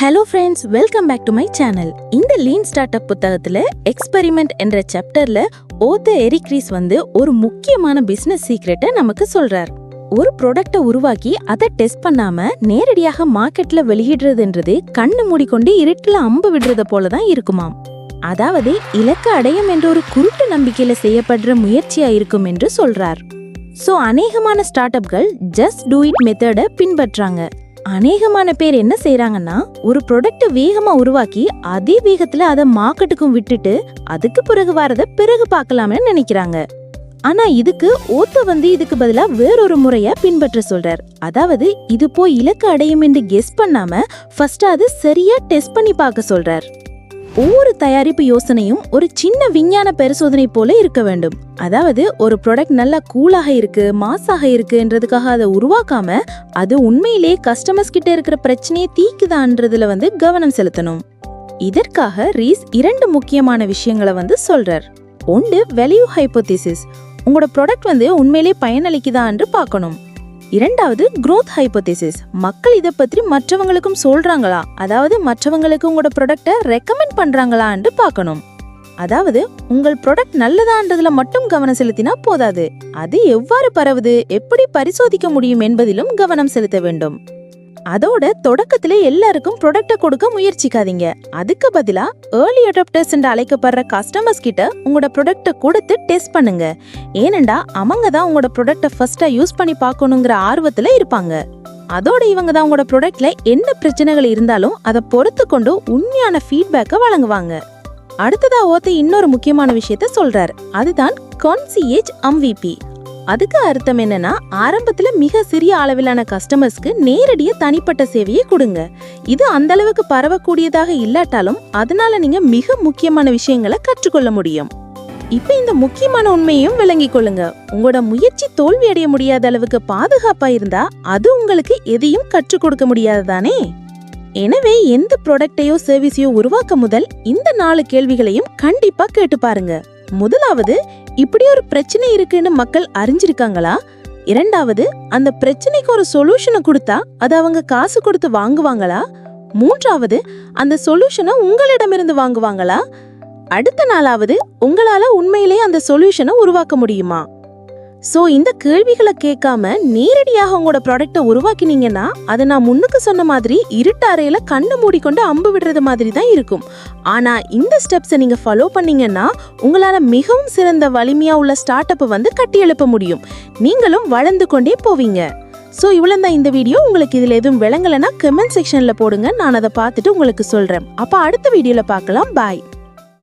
Hello friends, welcome back to my channel. இந்த lean startup புத்தகத்துல experiment என்ற சாப்டர்ல ஓத்தர் எரிக் ரீஸ் ஒரு முக்கியமான பிசினஸ் சீக்ரெட்டை நமக்கு சொல்றார். ஒரு ப்ராடக்டை உருவாக்கி அதை டெஸ்ட் பண்ணாம நேரடியாக மார்க்கெட்ல வெளியிடுறதுன்றது கண்ணு மூடிக்கொண்டு இருட்டுல அம்பு விடுறத போலதான் இருக்குமாம். அதாவது இலக்க அடையும் என்ற ஒரு குருட்டு நம்பிக்கையில செய்யப்படுற முயற்சியா இருக்கும் என்று சொல்றார். சோ அநேகமான ஸ்டார்ட் அப்கள் ஜஸ்ட் டூ இட் மெத்தடை பின்பற்றாங்க. அநேகமான பேர் என்ன செய்யறாங்கன்னா, ஒரு ப்ராடக்ட வேகமா உருவாக்கி அதே வேகத்துல அதை மார்க்கெட்டுக்கும் விட்டுட்டு அதுக்கு பிறகு வரத பிறகு பார்க்கலாம்னு நினைக்கிறாங்க. ஆனா இதுக்கு ஓத்தர் இதுக்கு பதிலா வேறொரு முறைய பின்பற்ற சொல்றார். அதாவது இது போய் இலக்கு அடையும் என்று கெஸ் பண்ணாம ஃபர்ஸ்ட் அது சரியா டெஸ்ட் பண்ணி பார்க்க சொல்றார். ஒவ்வொரு தயாரிப்பு யோசனையும் ஒரு சின்ன விஞ்ஞான பரிசோதனை போல இருக்க வேண்டும். அதாவது ஒரு ப்ராடக்ட் நல்லா கூலாக இருக்கு, மாசாக இருக்குன்றதுக்காக அதை உருவாக்காம அது உண்மையிலேயே கஸ்டமர்ஸ் கிட்ட இருக்கிற பிரச்சனையை தீக்குதான்றதுல கவனம் செலுத்தணும். இதற்காக ரீஸ் 2 முக்கியமான விஷயங்களை சொல்றார். ஒன்று, வேல்யூ ஹைபோதீசிஸ். உங்களோட ப்ராடக்ட் உண்மையிலேயே பயனளிக்குதா என்று பார்க்கணும். இரண்டாவது, growth hypothesis. மக்கள் இதை பற்றி மற்றவங்களுக்கும் சொல்றாங்களா, அதாவது மற்றவங்களுக்கு உங்களோட ப்ராடக்டை ரெக்கமெண்ட் பண்றாங்களா என்று பார்க்கணும். அதாவது உங்கள் ப்ராடக்ட் நல்லதான்றதுல மட்டும் கவனம் செலுத்தினா போதாது, அது எவ்வாறு பரவுது, எப்படி பரிசோதிக்க முடியும் என்பதிலும் கவனம் செலுத்த வேண்டும். அதோட தொடக்கத்திலே எல்லாருக்கும் ப்ராடக்டை கொடுக்க முயற்சிக்காதீங்க. அதுக்கு பதிலா ஏர்லி அடாப்டர்ஸ் என்று அழைக்கப்படுற கஸ்டமர்ஸ் கிட்ட உங்களோட ப்ராடக்டை கொடுத்து டெஸ்ட் பண்ணுங்க. ஏனெண்டா அவங்க தான் உங்களோட ப்ராடக்டை ஃபர்ஸ்டா யூஸ் பண்ணி பார்க்கணுங்கிற ஆர்வத்துல இருப்பாங்க. அதோட இவங்க தான் உங்களோட ப்ராடக்ட்ல என்ன பிரச்சனைகள் இருந்தாலும் அதை பொறுத்து கொண்டு உண்மையான ஃபீட்பேக்கை வழங்குவாங்க. அடுத்ததா ஓத்தர் இன்னொரு முக்கியமான விஷயத்த சொல்றாரு. அதுதான் கான்சியேஜ் MVP. அதுக்கு அர்த்தம் என்னன்னா, ஆரம்பத்துல மிக சிறிய அளவிலான கஸ்டமர்ஸ்க்கு நேரடிய தனிப்பட்ட சேவையை கொடுங்க. இது அந்த அளவுக்கு பரவக்கூடியதாக இல்லாட்டாலும் அதனால நீங்க மிக முக்கியமான விஷயங்களை கற்றுக்கொள்ள முடியும். இப்ப இந்த முக்கியமான உண்மையும் விளங்கிக் கொள்ளுங்க. உங்களோட முயற்சி தோல்வி அடைய முடியாத அளவுக்கு பாதுகாப்பா இருந்தா அது உங்களுக்கு எதையும் கற்றுக் கொடுக்க முடியாதுதானே. எனவே எந்த ப்ராடக்டையோ சர்வீஸையோ உருவாக்க முதல் இந்த 4 கேள்விகளையும் கண்டிப்பா கேட்டு பாருங்க. முதலாவது, இப்படி ஒரு பிரச்சனை இருக்குன்னு மக்கள் அறிஞ்சிருக்காங்களா? இரண்டாவது, அந்த பிரச்சனைக்கு ஒரு சொல்யூஷனை கொடுத்தா அது அவங்க காசு கொடுத்து வாங்குவாங்களா? மூன்றாவது, அந்த சொல்யூஷனை உங்களிடமிருந்து வாங்குவாங்களா? அடுத்த 4வது, உங்களால உண்மையிலேயே அந்த சொல்யூஷனை உருவாக்க முடியுமா? சோ இந்த கேள்விகளை கேட்காம நேரடியாக உங்களோட ப்ராடக்டை உருவாக்கினீங்கன்னா அது நான் முன்னுக்கு சொன்ன மாதிரி இருட்டு அறையில கண்ணு மூடிக்கொண்டு அம்பு விடுறது மாதிரி தான் இருக்கும். ஆனா இந்த ஸ்டெப்ஸை நீங்க ஃபாலோ பண்ணீங்கன்னா உங்களால மிகவும் சிறந்த வலிமையா உள்ள ஸ்டார்ட் அப்பை கட்டி எழுப்ப முடியும். நீங்களும் வளர்ந்து கொண்டே போவீங்க. சோ இவ்வளவுதான் இந்த வீடியோ. உங்களுக்கு இதுல எதுவும் விளங்கலைன்னா கமெண்ட் செக்ஷன்ல போடுங்க, நான் அதை பார்த்துட்டு உங்களுக்கு சொல்றேன். அப்ப அடுத்த வீடியோல பார்க்கலாம். பாய்.